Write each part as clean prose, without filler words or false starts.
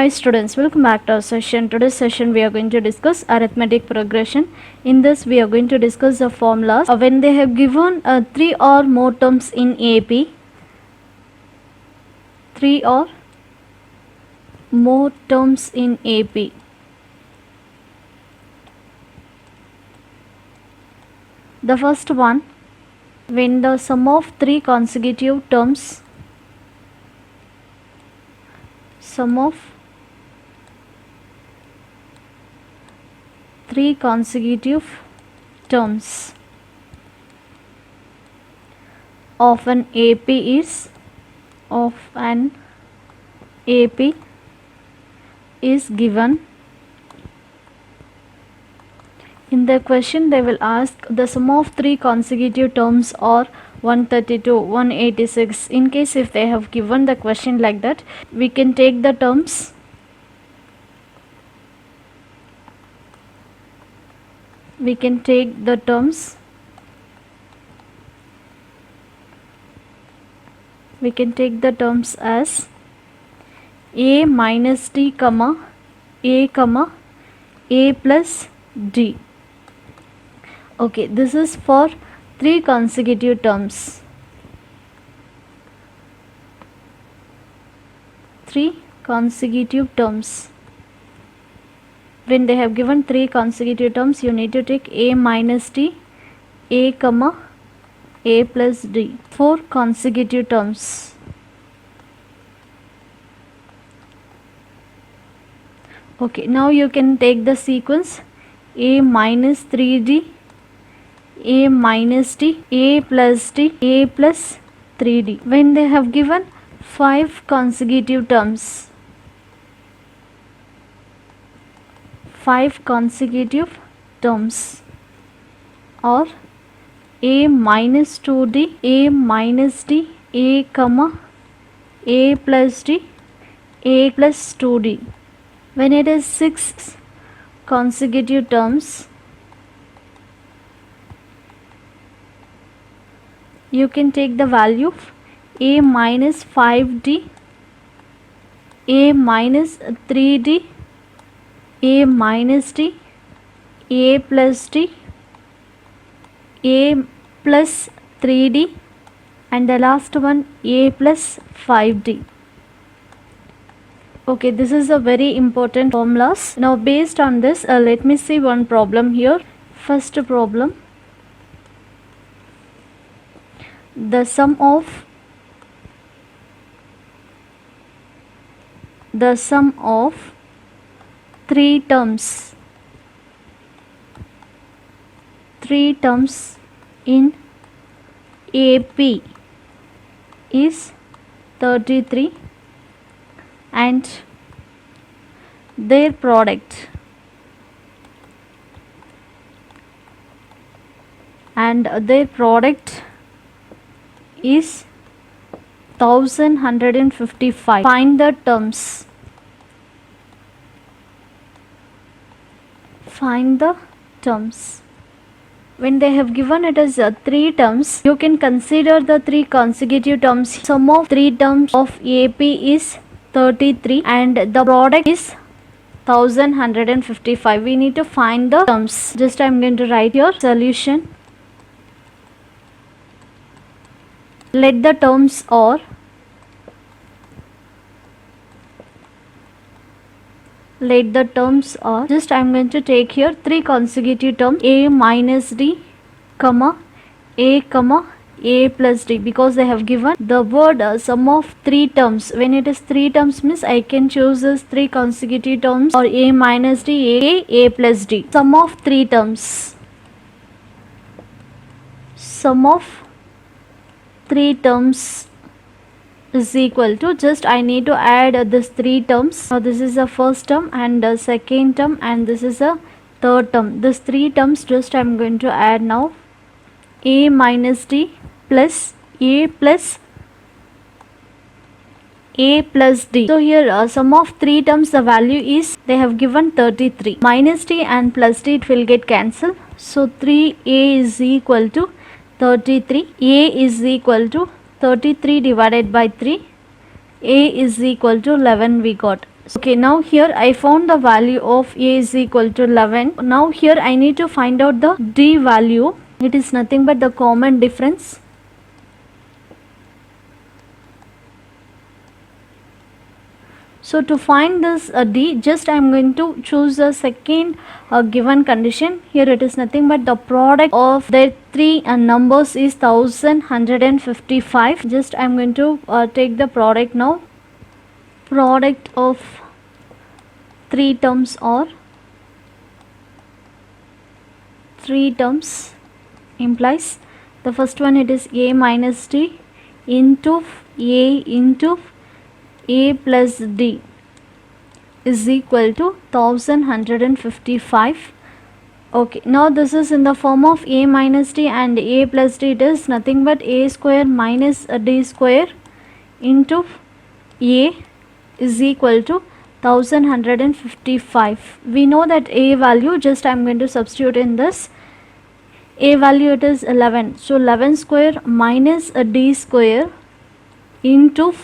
Hi students, welcome back to our session. Today's session we are going to discuss arithmetic progression. In this we are going to discuss the formulas. When they have given 3 or more terms in AP, 3 or more terms in AP. The first one, when the sum of 3 consecutive terms, sum of 3 consecutive terms of an AP is given. In the question they will ask the sum of 3 consecutive terms or 132, 186. In case if they have given the question like that, we can take the terms. We can take the terms. We can take the terms as a minus d comma a plus d. Okay, this is for 3 consecutive terms. 3 consecutive terms. When they have given 3 consecutive terms, you need to take a minus d, a comma a plus d. 4 consecutive terms. Okay, now you can take the sequence a minus 3d, a minus d, a plus d, a plus 3d. When they have given 5 consecutive terms, 5 consecutive terms, or a minus 2d, a minus d, a comma a plus d, a plus 2d. When it is 6 consecutive terms, you can take the value of a minus 5d, a minus 3d, a minus d, a plus d, a plus 3d, and the last one a plus 5d. Okay, this is a very important formulas. Now based on this, let me see one problem here. First problem, the sum of 3 terms in AP is 33, and their product is 1155. Find the terms. When they have given it as 3 terms, you can consider the 3 consecutive terms. Sum of 3 terms of AP is 33 and the product is 1155. We need to find the terms. Just I am going to write here solution. Let the terms are just I am going to take here 3 consecutive terms, a minus d, comma a plus d, because they have given the word sum of 3 terms. When it is 3 terms means I can choose as 3 consecutive terms or a minus d, a plus d. Sum of 3 terms. Sum of 3 terms is equal to, just I need to add this 3 terms. Now this is the first term and the second term and this is the third term. This 3 terms just I am going to add now. A minus d plus a plus d. So here sum of 3 terms, the value is, they have given 33. Minus d and plus d, it will get cancelled. So 3a is equal to 33. A is equal to 33 divided by 3. A is equal to 11 we got. Okay, now here I found the value of a is equal to 11. Now here I need to find out the d value. It is nothing but the common difference. So to find this d, just I am going to choose the second given condition. Here it is nothing but the product of the three numbers is 1155. Just I am going to take the product now. Product of three terms or three terms implies the first one, it is a minus d into a into a plus d is equal to 1155. Okay, now this is in the form of a minus d and a plus d. It is nothing but a square minus d square into a is equal to 1155. We know that a value, just I am going to substitute in this. A value, it is 11. So 11 square minus a d square into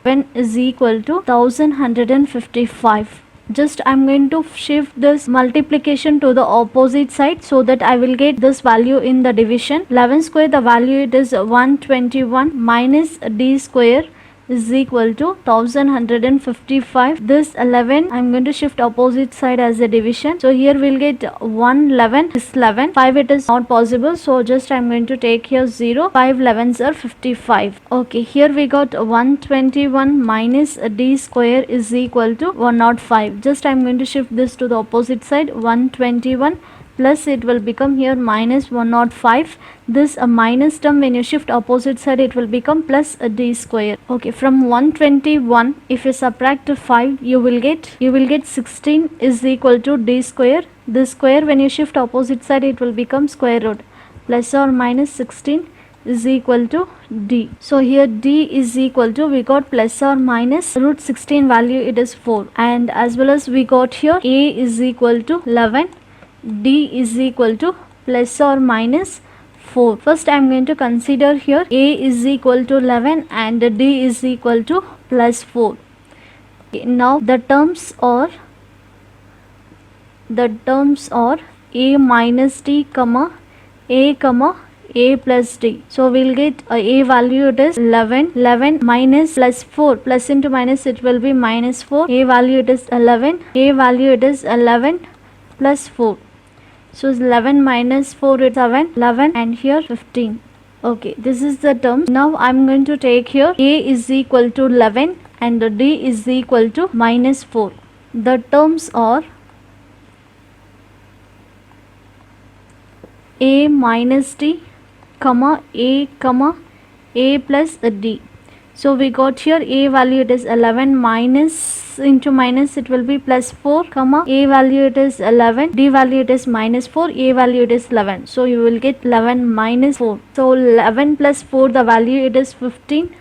11 is equal to 1155. Just I am going to shift this multiplication to the opposite side so that I will get this value in the division. 11 square, the value it is 121 minus d square is equal to 1155. This 11 I am going to shift opposite side as a division. So here we will get 111 is 11. 5 it is not possible. So just I am going to take here 0. 5 11s are 55. Okay, here we got 121 minus d square is equal to 105. Just I am going to shift this to the opposite side. 121 plus it will become here minus 105. This a minus term, when you shift opposite side it will become plus a d square. Okay, from 121 if you subtract 5 you will get 16 is equal to d square. This square when you shift opposite side it will become square root. Plus or minus 16 is equal to d. So here d is equal to, we got plus or minus root 16 value, it is 4, and as well as we got here a is equal to 11, d is equal to plus or minus 4. First I am going to consider here a is equal to 11 and d is equal to plus 4. Okay, now the terms are a minus d comma a plus d. So we'll get a value, it is 11 minus plus 4, plus into minus it will be minus 4. A value it is 11, a value it is 11 plus 4. So 11 minus 4 is 7, 11, and here 15. Okay, this is the term. Now I am going to take here a is equal to 11 and d is equal to minus 4. The terms are a minus d comma a plus d. So we got here a value, it is 11 minus into minus it will be plus 4 comma a value it is 11, d value it is minus 4, a value it is 11. So you will get 11 minus 4. So 11 plus 4, the value it is 15,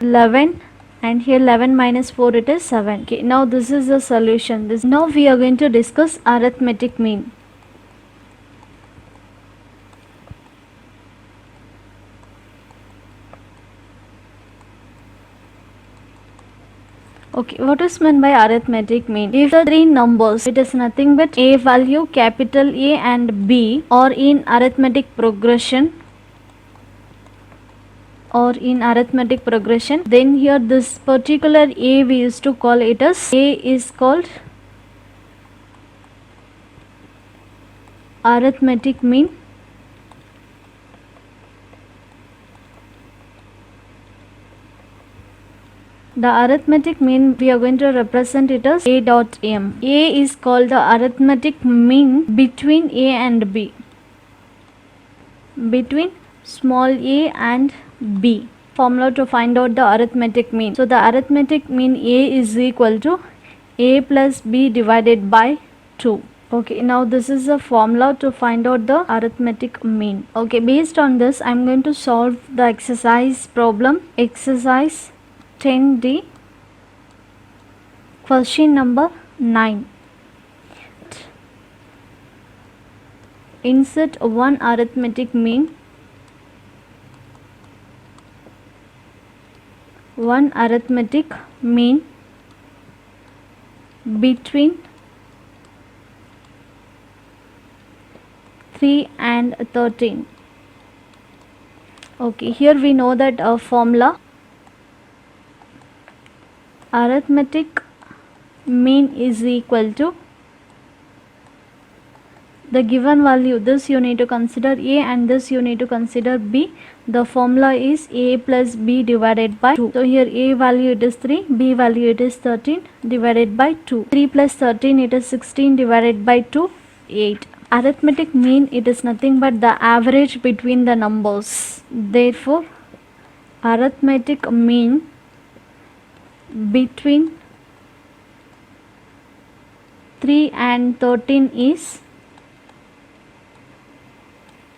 11, and here 11 minus 4 it is 7. Okay, now this is the solution. Now we are going to discuss arithmetic mean. Okay, what is meant by arithmetic mean? If the three numbers, it is nothing but a value, capital A and B, or in arithmetic progression, then here this particular a we used to call it as a is called arithmetic mean. The arithmetic mean we are going to represent it as a dot m. A is called the arithmetic mean between a and b, between small a and b. Formula to find out the arithmetic mean. So the arithmetic mean a is equal to a plus b divided by 2. Okay, now this is a formula to find out the arithmetic mean. Okay, based on this I am going to solve the exercise problem. Exercise 10D, question number 9. Insert one arithmetic mean, between 3 and 13. Okay, here we know that formula arithmetic mean is equal to the given value. This you need to consider A and this you need to consider B. The formula is A plus B divided by 2. So here A value it is 3, B value it is 13 divided by 2. 3 plus 13 it is 16 divided by 2, 8. Arithmetic mean it is nothing but the average between the numbers. Therefore, arithmetic mean between 3 and 13 is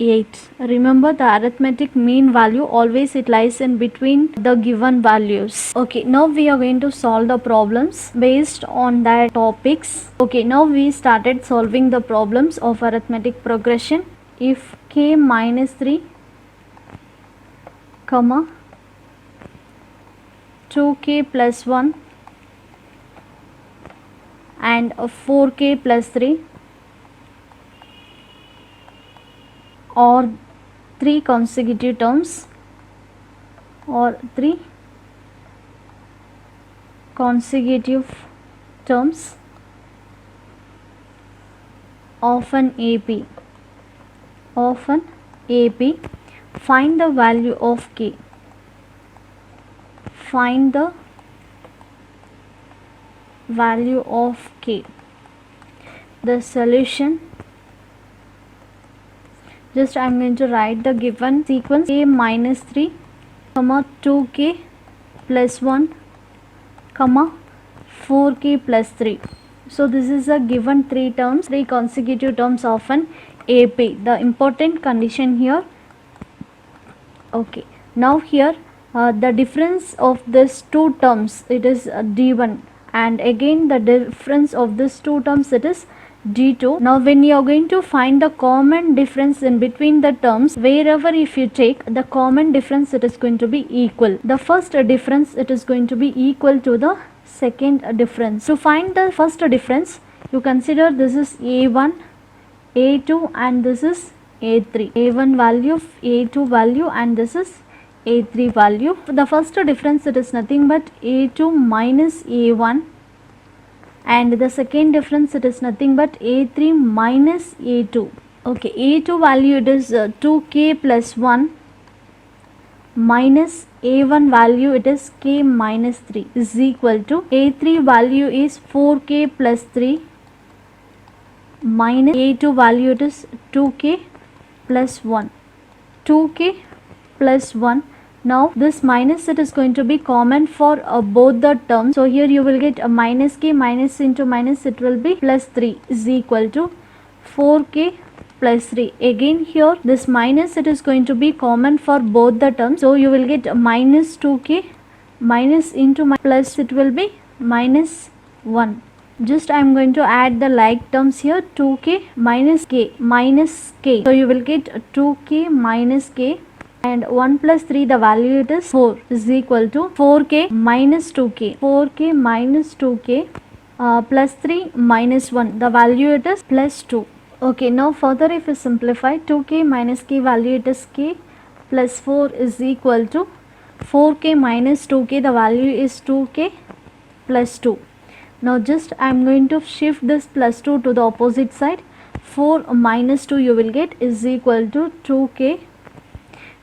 8. Remember, the arithmetic mean value always it lies in between the given values. Okay, now we are going to solve the problems based on that topics. Okay, now we started solving the problems of arithmetic progression. If k minus 3 comma 2k plus 1 and 4k plus 3 or 3 consecutive terms or 3 consecutive terms of an AP, find the value of k. Find the value of k. The solution, just I am going to write the given sequence k minus 3 comma 2k plus 1 comma 4k plus 3. So this is a given 3 consecutive terms of an AP. The important condition here. Okay, now here the difference of this two terms it is D1 and again the difference of this two terms it is D2. Now when you are going to find the common difference in between the terms, wherever if you take the common difference it is going to be equal. The first difference it is going to be equal to the second difference. To find the first difference, you consider this is A1, A2 and this is A3. A1 value, A2 value and this is A3 value. The first difference it is nothing but A2 minus A1 and the second difference it is nothing but A3 minus A2. Okay, A2 value it is 2k plus 1 minus A1 value it is k minus 3 is equal to A3 value is 4k plus 3 minus A2 value it is 2k plus 1. 2k plus 1. Now this minus it is going to be common for both the terms. So here you will get a minus k, minus into minus it will be plus 3 is equal to 4k plus 3. Again here this minus it is going to be common for both the terms. So you will get minus 2k minus into plus it will be minus 1. Just I am going to add the like terms here, 2k minus k minus k. So you will get 2k minus k and 1 plus 3 the value it is 4 is equal to 4k minus 2k. 4k minus 2k plus 3 minus 1 the value it is plus 2. Okay, now further if you simplify, 2k minus k value it is k plus 4 is equal to 4k minus 2k the value is 2k plus 2. Now just I am going to shift this plus 2 to the opposite side. 4 minus 2 you will get is equal to 2k.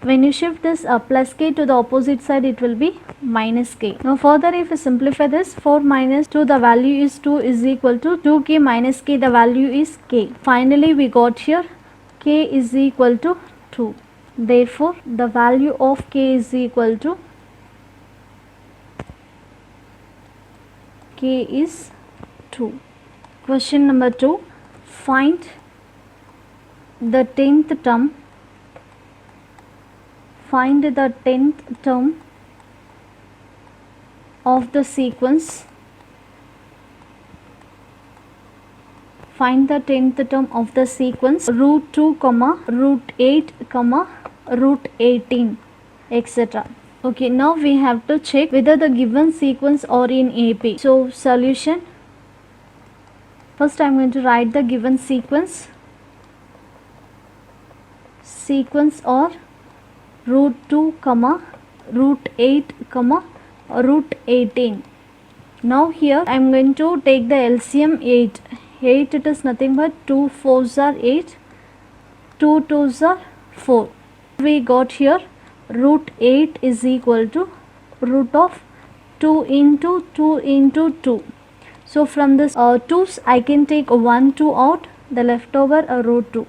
When you shift this plus k to the opposite side it will be minus k. Now further if you simplify this, 4 minus 2 the value is 2 is equal to 2k minus k the value is k. Finally we got here k is equal to 2. Therefore the value of k is equal to k is 2. Question number 2. Find the 10th term. Find the 10th term of the sequence. Find the 10th term of the sequence root 2 comma root 8 comma root 18 etc. Okay, now we have to check whether the given sequence are in AP. So solution, First I am going to write the given sequence or root 2 comma root 8 comma root 18. Now here I am going to take the LCM 8. 8 it is nothing but 2 4s are 8, 2 2s are 4. We got here root 8 is equal to root of 2 into 2 into 2. So from this 2's I can take 1 2 out, the leftover root 2.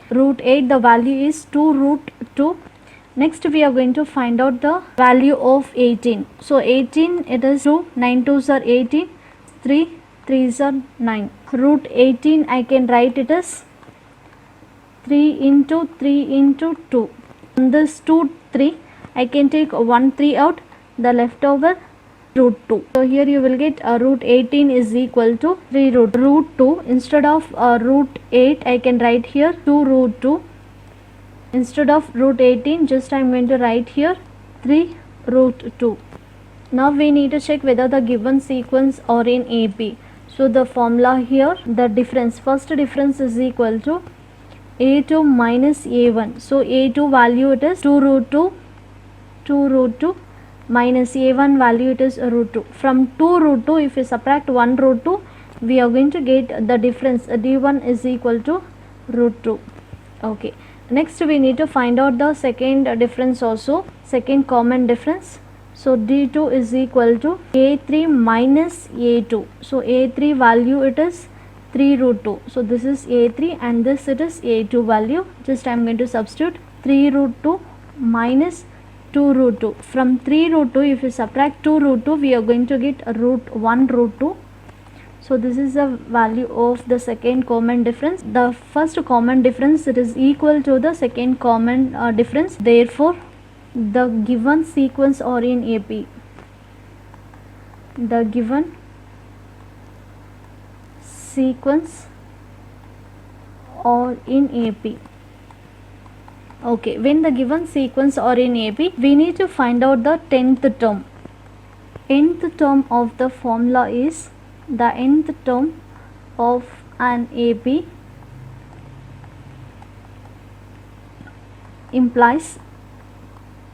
Root 8 the value is 2 root 2. Next we are going to find out the value of 18. So 18 it is 2, 9 2s are 18, 3 3s are 9. Root 18 I can write it as 3 into 3 into 2. From this 2 3 I can take 1 3 out, the leftover root 2. So here you will get root 18 is equal to 3 root 2. Instead of root 8 I can write here 2 root 2. Instead of root 18 just I am going to write here 3 root 2. Now we need to check whether the given sequence are in AP. So the formula here, the difference, first difference is equal to A2 minus A1. So A2 value it is 2 root 2, 2 root 2 minus A1 value it is root 2. From 2 root 2 if we subtract 1 root 2 we are going to get the difference D1 is equal to root 2. Okay. Next we need to find out the second difference also, second common difference. So D2 is equal to A3 minus A2. So A3 value it is 3 root 2. So this is A3 and this it is A2 value. Just I am going to substitute 3 root 2 minus 2 root 2. From 3 root 2 if you subtract 2 root 2 we are going to get root 1 root 2. So this is the value of the second common difference. The first common difference it is equal to the second common difference. Therefore, the given sequence or in AP. The given sequence or in AP. Okay, when the given sequence or in AP, we need to find out the 10th term. Nth term of the formula is the nth term of an AP implies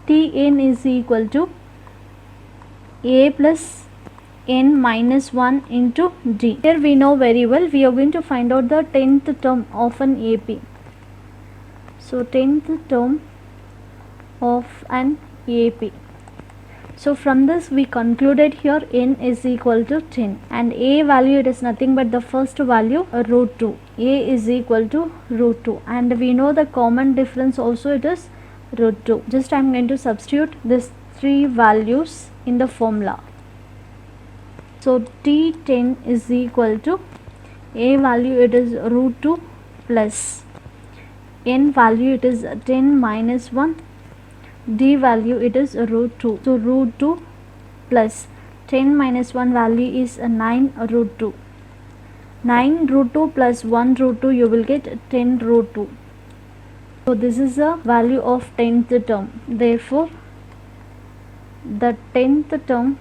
Tn is equal to A plus n minus 1 into D. Here we know very well, we are going to find out the 10th term of an AP. So 10th term of an AP. So from this we concluded here n is equal to 10 and A value it is nothing but the first value root 2. A is equal to root 2 and we know the common difference also it is root 2. Just I am going to substitute these three values in the formula. So T10 is equal to A value it is root 2 plus n value it is 10 minus 1, D value it is root 2. So root 2 plus 10 minus 1 value is 9 root 2. 9 root 2 plus 1 root 2 you will get 10 root 2. So this is the value of 10th term. Therefore, the 10th term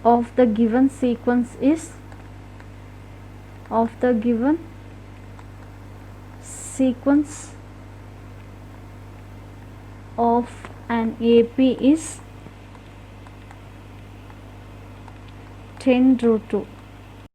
of the given sequence is of an AP is 10 root 2.